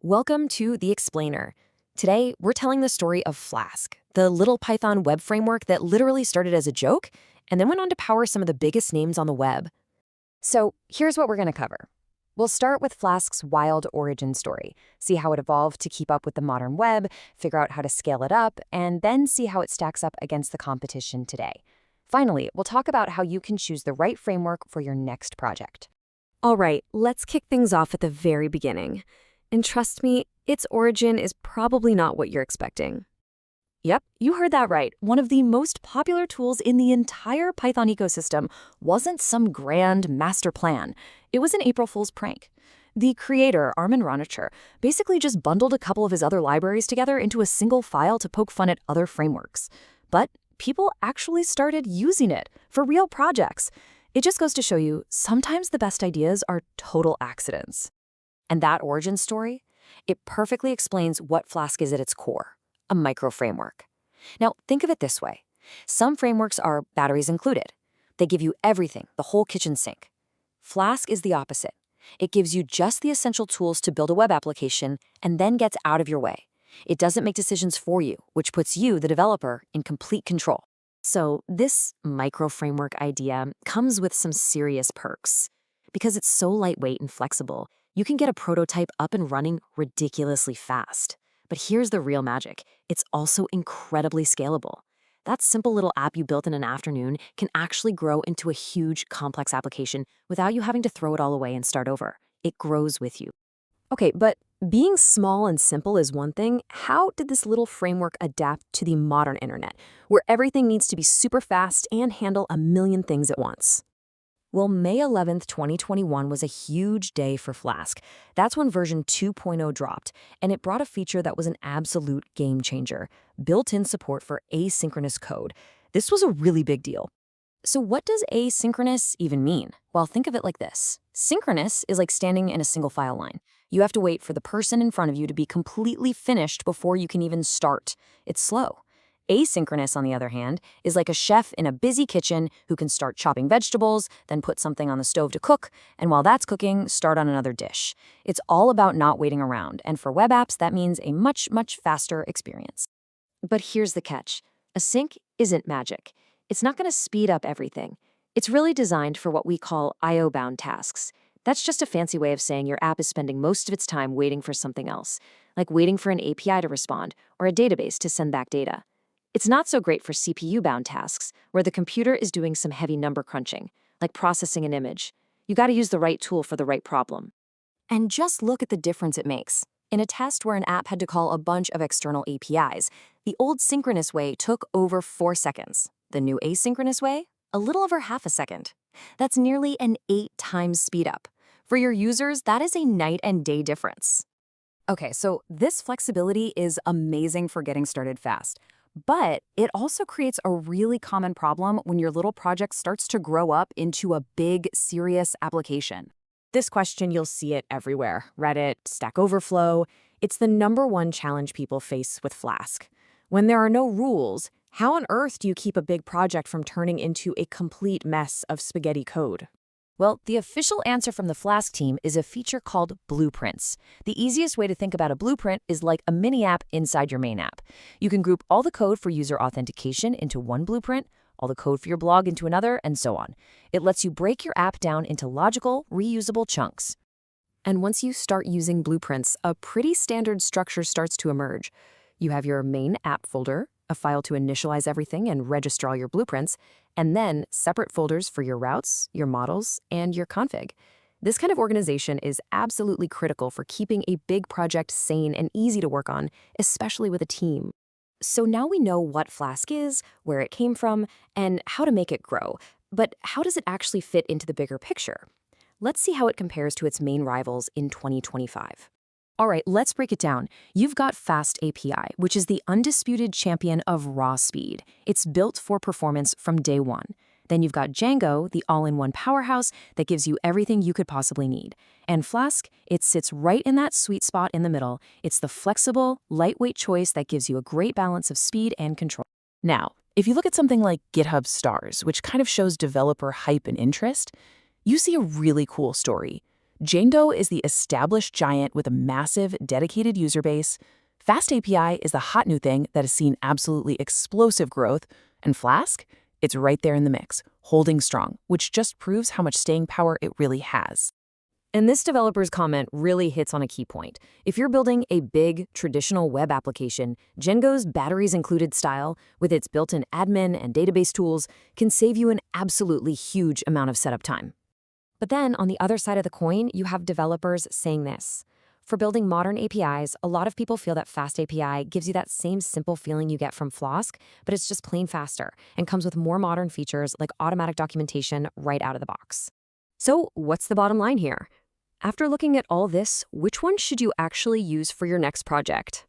Welcome to The Explainer. Today, we're telling the story of Flask, the little Python web framework that literally started as a joke and then went on to power some of the biggest names on the web. So here's what we're going to cover. We'll start with Flask's wild origin story, see how it evolved to keep up with the modern web, figure out how to scale it up, and then see how it stacks up against the competition today. Finally, we'll talk about how you can choose the right framework for your next project. All right, let's kick things off at the very beginning. And trust me, its origin is probably not what you're expecting. Yep, you heard that right. One of the most popular tools in the entire Python ecosystem wasn't some grand master plan. It was an April Fool's prank. The creator, Armin Ronicher, basically just bundled a couple of his other libraries together into a single file to poke fun at other frameworks. But people actually started using it for real projects. It just goes to show you, sometimes the best ideas are total accidents. And that origin story, it perfectly explains what Flask is at its core, a micro-framework. Now, think of it this way. Some frameworks are batteries included. They give you everything, the whole kitchen sink. Flask is the opposite. It gives you just the essential tools to build a web application and then gets out of your way. It doesn't make decisions for you, which puts you, the developer, in complete control. So this micro-framework idea comes with some serious perks. Because it's so lightweight and flexible, you can get a prototype up and running ridiculously fast. But here's the real magic. It's also incredibly scalable. That simple little app you built in an afternoon can actually grow into a huge, complex application without you having to throw it all away and start over. It grows with you. Okay, but being small and simple is one thing. How did this little framework adapt to the modern internet, where everything needs to be super fast and handle a million things at once? Well, May 11th, 2021 was a huge day for Flask. That's when version 2.0 dropped, and it brought a feature that was an absolute game changer, built-in support for asynchronous code. This was a really big deal. So what does asynchronous even mean? Well, think of it like this. Synchronous is like standing in a single file line. You have to wait for the person in front of you to be completely finished before you can even start. It's slow. Asynchronous, on the other hand, is like a chef in a busy kitchen who can start chopping vegetables, then put something on the stove to cook, and while that's cooking, start on another dish. It's all about not waiting around, and for web apps, that means a much, much faster experience. But here's the catch. Async isn't magic. It's not going to speed up everything. It's really designed for what we call I/O-bound tasks. That's just a fancy way of saying your app is spending most of its time waiting for something else, like waiting for an API to respond or a database to send back data. It's not so great for CPU-bound tasks, where the computer is doing some heavy number crunching, like processing an image. You got to use the right tool for the right problem. And just look at the difference it makes. In a test where an app had to call a bunch of external APIs, the old synchronous way took over 4 seconds. The new asynchronous way, a little over half a second. That's nearly an 8 times speed up. For your users, that is a night and day difference. Okay, so this flexibility is amazing for getting started fast. But it also creates a really common problem when your little project starts to grow up into a big, serious application. This question, you'll see it everywhere. Reddit, Stack Overflow. It's the #1 challenge people face with Flask. When there are no rules, how on earth do you keep a big project from turning into a complete mess of spaghetti code? Well, the official answer from the Flask team is a feature called blueprints. The easiest way to think about a blueprint is like a mini app inside your main app. You can group all the code for user authentication into one blueprint, all the code for your blog into another, and so on. It lets you break your app down into logical, reusable chunks. And once you start using blueprints, a pretty standard structure starts to emerge. You have your main app folder, a file to initialize everything and register all your blueprints, and then separate folders for your routes, your models, and your config. This kind of organization is absolutely critical for keeping a big project sane and easy to work on, especially with a team. So now we know what Flask is, where it came from, and how to make it grow. But how does it actually fit into the bigger picture? Let's see how it compares to its main rivals in 2025. All right, let's break it down. You've got Fast API, which is the undisputed champion of raw speed. It's built for performance from day one. Then you've got Django, the all-in-one powerhouse that gives you everything you could possibly need. And Flask, it sits right in that sweet spot in the middle. It's the flexible, lightweight choice that gives you a great balance of speed and control. Now, if you look at something like GitHub stars, which kind of shows developer hype and interest, you see a really cool story. Django is the established giant with a massive, dedicated user base. Fast API is the hot new thing that has seen absolutely explosive growth. And Flask? It's right there in the mix, holding strong, which just proves how much staying power it really has. And this developer's comment really hits on a key point. If you're building a big, traditional web application, Django's batteries included style, with its built-in admin and database tools, can save you an absolutely huge amount of setup time. But then, on the other side of the coin, you have developers saying this. For building modern APIs, a lot of people feel that Fast API gives you that same simple feeling you get from Flask, but it's just plain faster and comes with more modern features like automatic documentation right out of the box. So, what's the bottom line here? After looking at all this, which one should you actually use for your next project?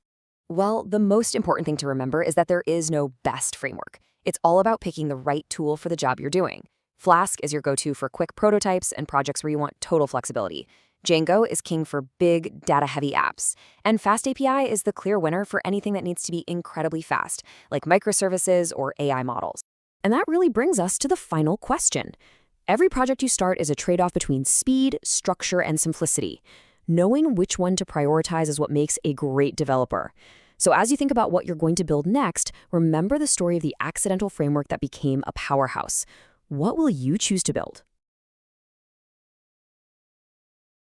Well, the most important thing to remember is that there is no best framework. It's all about picking the right tool for the job you're doing. Flask is your go-to for quick prototypes and projects where you want total flexibility. Django is king for big, data-heavy apps. And Fast API is the clear winner for anything that needs to be incredibly fast, like microservices or AI models. And that really brings us to the final question. Every project you start is a trade-off between speed, structure, and simplicity. Knowing which one to prioritize is what makes a great developer. So as you think about what you're going to build next, remember the story of the accidental framework that became a powerhouse. What will you choose to build?